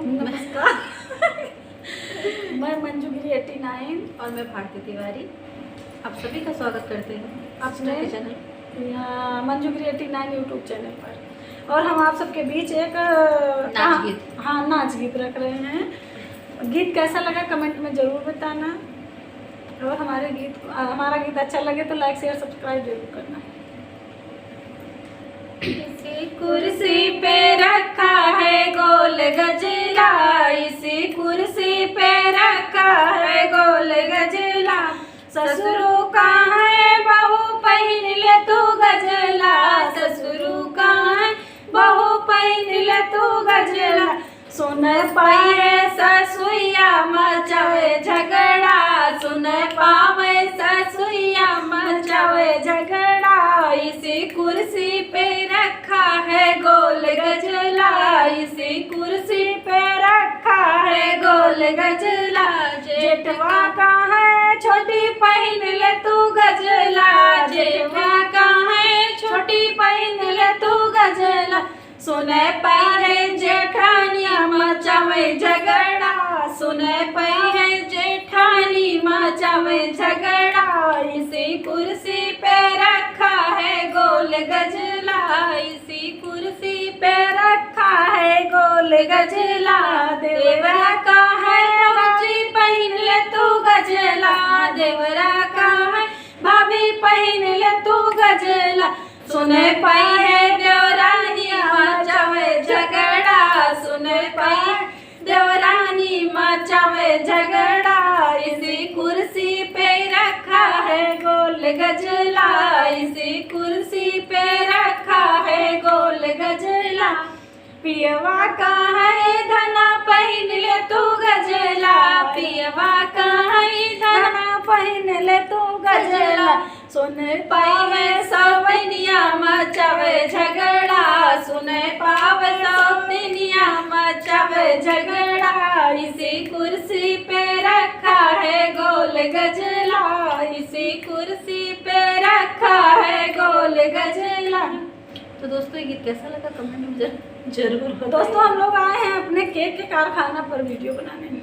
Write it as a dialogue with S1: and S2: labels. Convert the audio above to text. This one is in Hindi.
S1: नमस्कार।
S2: मैं मंजू गिरी 89
S1: और मैं भारती तिवारी आप सभी का स्वागत करते हैं
S2: अपने
S1: चैनल
S2: मंजू गिरी 89 यूट्यूब चैनल पर। और हम आप सबके बीच एक नाच गीत रख रहे हैं। गीत कैसा लगा कमेंट में ज़रूर बताना, और हमारा गीत अच्छा लगे तो लाइक शेयर सब्सक्राइब जरूर करना।
S1: इसी कुर्सी पे रखा है गोल गजला, इसी कुर्सी पे रखा है गोल गजला, ससुरु का है बहू पहन ले तू गजला, ससुरु का है बहू पहन ले तू गजला, सुन पाए ससुइया मचावे झगड़ा, सुन पावे ससुइया मचावे झगड़ा, इसी कुर्सी पे रखा है गोल गजला, इसी कुर्सी पे रखा है गोल गजला, जेठवा का है छोटी पहन ले तू गजला, जेठवा का है छोटी पहन ले तू गजला, सुने पहले जेठानी मचावे झगड़ा, सुने पहले जेठानी मचावे झगड़ा, इसी कुर्सी पे रखा है गोल गजला, इसी कुर्सी पे रखा है गोल गजला, देवरा का है भाभी पहन ले तू गजला, देवरा का है भाभी पहन ले तू गजला, सुने पाई है देवरानी मचावे झगड़ा, सुने पाई देवरानी मचावे झगड़ा, इसी कुर्सी पे रखा है गोल गजला, इसी कुर्सी पे रखा है गोल गजला, पियवा का है धना पहन ले तू गजला, पियवा का है धना पहन ले तू गजला, सुने पावे सवनिया मचावे झगड़ा, सुने पावे सवनिया मचावे झगड़ा, इसी कुर्सी पे रखा है गोल गजला, इसी कुर्सी पे रखा है गोल गजला। तो दोस्तों ये गीत कैसा लगा कमेंट में जरूर
S2: दोस्तों हम लोग आए हैं अपने केक के कारखाना पर वीडियो बनाने में।